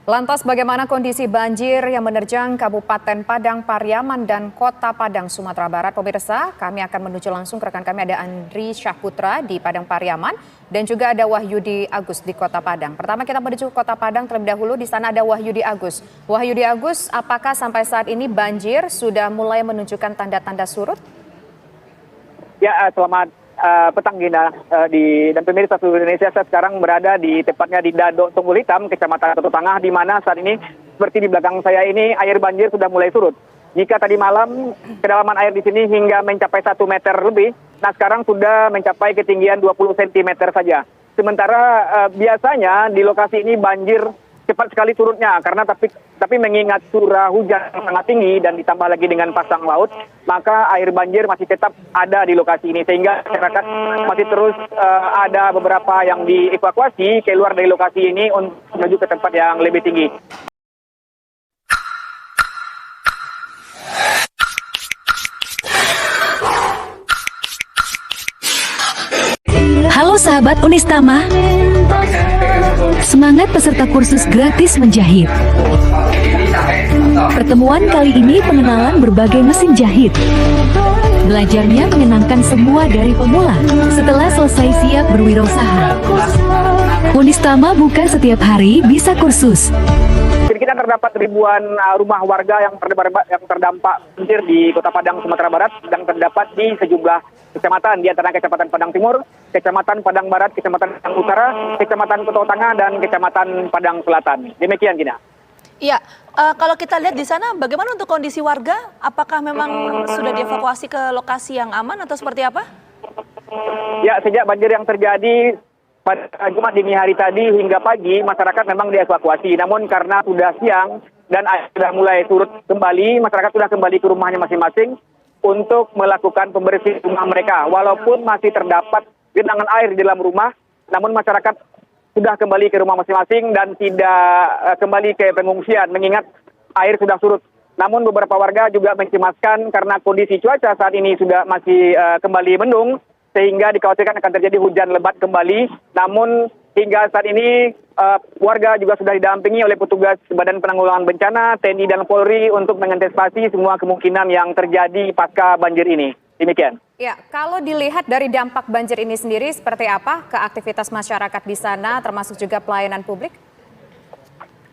Lantas bagaimana kondisi banjir yang menerjang Kabupaten Padang Pariaman dan Kota Padang, Sumatera Barat? Pemirsa, kami akan menuju langsung ke rekan kami, ada Andri Syahputra di Padang Pariaman dan juga ada Wahyudi Agus di Kota Padang. Pertama kita menuju Kota Padang terlebih dahulu, di sana ada Wahyudi Agus. Wahyudi Agus, apakah sampai saat ini banjir sudah mulai menunjukkan tanda-tanda surut? Ya, selamat petang Gina dan pemirsa seluruh Indonesia. Saya sekarang berada di tepatnya di Dadok Tunggul Hitam, Kecamatan Kota Tengah, di mana saat ini seperti di belakang saya ini air banjir sudah mulai surut. Jika tadi malam kedalaman air di sini hingga mencapai 1 meter lebih, nah sekarang sudah mencapai ketinggian 20 cm saja. Sementara biasanya di lokasi ini banjir cepat sekali surutnya karena tapi mengingat curah hujan yang sangat tinggi dan ditambah lagi dengan pasang laut, maka air banjir masih tetap ada di lokasi ini sehingga masyarakat masih terus ada beberapa yang dievakuasi keluar dari lokasi ini untuk menuju ke tempat yang lebih tinggi. Halo sahabat Unistama, semangat peserta kursus gratis menjahit. Pertemuan kali ini pengenalan berbagai mesin jahit. Belajarnya menyenangkan semua dari pemula setelah selesai siap berwirausaha. Unistama bukan setiap hari bisa kursus. Jadi kita terdapat ribuan rumah warga yang terdampak banjir di Kota Padang, Sumatera Barat dan terdapat di sejumlah kecamatan, di antara Kecamatan Padang Timur, Kecamatan Padang Barat, Kecamatan Padang Utara, Kecamatan Kota Tengah, dan Kecamatan Padang Selatan. Demikian, Gina. Iya, kalau kita lihat di sana bagaimana untuk kondisi warga? Apakah memang sudah dievakuasi ke lokasi yang aman atau seperti apa? Ya, sejak banjir yang terjadi pada Jumat dini hari tadi hingga pagi, masyarakat memang dievakuasi. Namun karena sudah siang dan air sudah mulai surut kembali, masyarakat sudah kembali ke rumahnya masing-masing untuk melakukan pembersihan rumah mereka. Walaupun masih terdapat genangan air di dalam rumah, namun masyarakat sudah kembali ke rumah masing-masing dan tidak kembali ke pengungsian mengingat air sudah surut. Namun beberapa warga juga mencemaskan karena kondisi cuaca saat ini sudah masih kembali mendung, sehingga dikhawatirkan akan terjadi hujan lebat kembali. Namun hingga saat ini warga juga sudah didampingi oleh petugas Badan Penanggulangan Bencana, TNI dan Polri untuk mengantisipasi semua kemungkinan yang terjadi pasca banjir ini. Demikian. Ya, kalau dilihat dari dampak banjir ini sendiri seperti apa ke aktivitas masyarakat di sana termasuk juga pelayanan publik?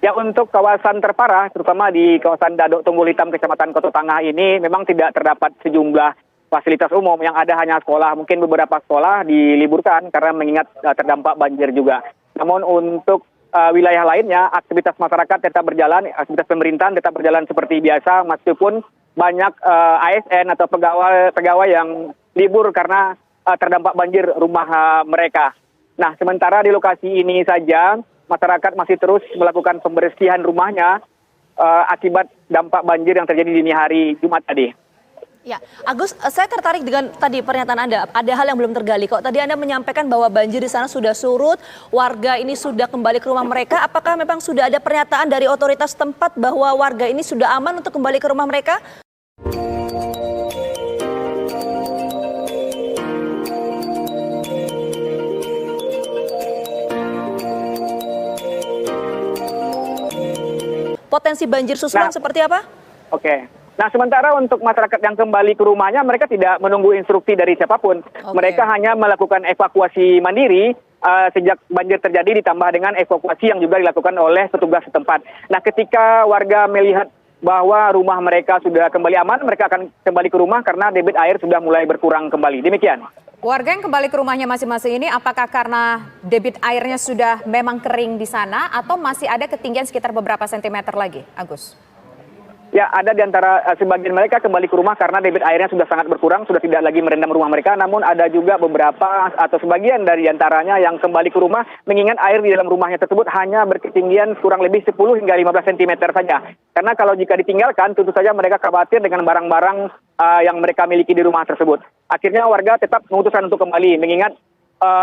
Ya, untuk kawasan terparah, terutama di kawasan Dadok Tunggul Hitam, Kecamatan Kota Tengah ini memang tidak terdapat sejumlah fasilitas umum, yang ada hanya sekolah. Mungkin beberapa sekolah diliburkan karena mengingat terdampak banjir juga. Namun untuk wilayah lainnya, aktivitas masyarakat tetap berjalan, aktivitas pemerintahan tetap berjalan seperti biasa, meskipun banyak ASN atau pegawai yang libur karena terdampak banjir rumah mereka. Nah, sementara di lokasi ini saja, masyarakat masih terus melakukan pembersihan rumahnya akibat dampak banjir yang terjadi dini hari Jumat tadi. Ya, Agus, saya tertarik dengan tadi pernyataan Anda. Ada hal yang belum tergali. Kok tadi Anda menyampaikan bahwa banjir di sana sudah surut, warga ini sudah kembali ke rumah mereka. Apakah memang sudah ada pernyataan dari otoritas tempat bahwa warga ini sudah aman untuk kembali ke rumah mereka? Potensi banjir susulan seperti apa? Oke. Nah, sementara untuk masyarakat yang kembali ke rumahnya, mereka tidak menunggu instruksi dari siapapun. Mereka hanya melakukan evakuasi mandiri sejak banjir terjadi, ditambah dengan evakuasi yang juga dilakukan oleh petugas setempat. Nah, ketika warga melihat bahwa rumah mereka sudah kembali aman, mereka akan kembali ke rumah karena debit air sudah mulai berkurang kembali. Demikian. Warga yang kembali ke rumahnya masing-masing ini apakah karena debit airnya sudah memang kering di sana atau masih ada ketinggian sekitar beberapa sentimeter lagi, Agus? Ya, ada di antara sebagian mereka kembali ke rumah karena debit airnya sudah sangat berkurang, sudah tidak lagi merendam rumah mereka. Namun ada juga beberapa atau sebagian dari antaranya yang kembali ke rumah mengingat air di dalam rumahnya tersebut hanya berketinggian kurang lebih 10 hingga 15 cm saja. Karena kalau jika ditinggalkan, tentu saja mereka khawatir dengan barang-barang yang mereka miliki di rumah tersebut. Akhirnya warga tetap memutuskan untuk kembali mengingat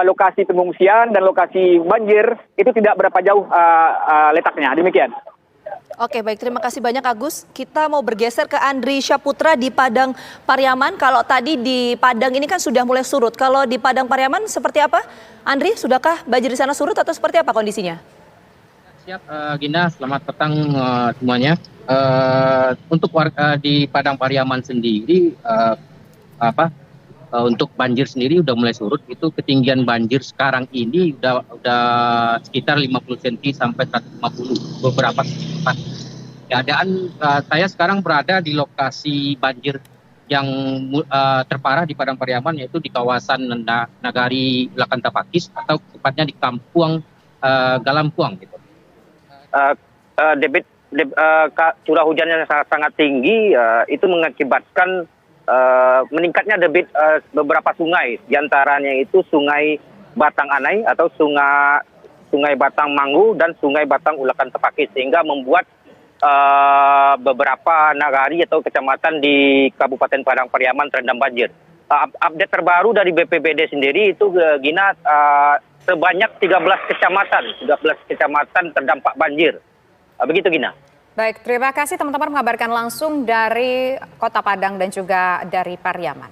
lokasi pengungsian dan lokasi banjir itu tidak berapa jauh letaknya. Demikian. Oke, baik, terima kasih banyak Agus. Kita mau bergeser ke Andri Syahputra di Padang Pariaman. Kalau tadi di Padang ini kan sudah mulai surut. Kalau di Padang Pariaman seperti apa? Andri, sudahkah banjir di sana surut atau seperti apa kondisinya? Siap, Gina. Selamat petang semuanya. Untuk warga di Padang Pariaman sendiri, untuk banjir sendiri udah mulai surut. Itu ketinggian banjir sekarang ini udah sekitar 50 cm sampai 150 beberapa tempat. Keadaan saya sekarang berada di lokasi banjir yang terparah di Padang Pariaman, yaitu di kawasan Nagari Belakang Tapakis atau tepatnya di Kampung Galampuang gitu. Curah hujan yang sangat tinggi itu mengakibatkan meningkatnya debit beberapa sungai, diantaranya itu Sungai Batang Anai atau Sungai Batang Manggu dan Sungai Batang Ulakan Tepakis, sehingga membuat beberapa nagari atau kecamatan di Kabupaten Padang Pariaman terendam banjir. Update terbaru dari BPBD sendiri itu, Gina, sebanyak 13 kecamatan terdampak banjir. Begitu, Gina. Baik, terima kasih teman-teman mengabarkan langsung dari Kota Padang dan juga dari Pariaman.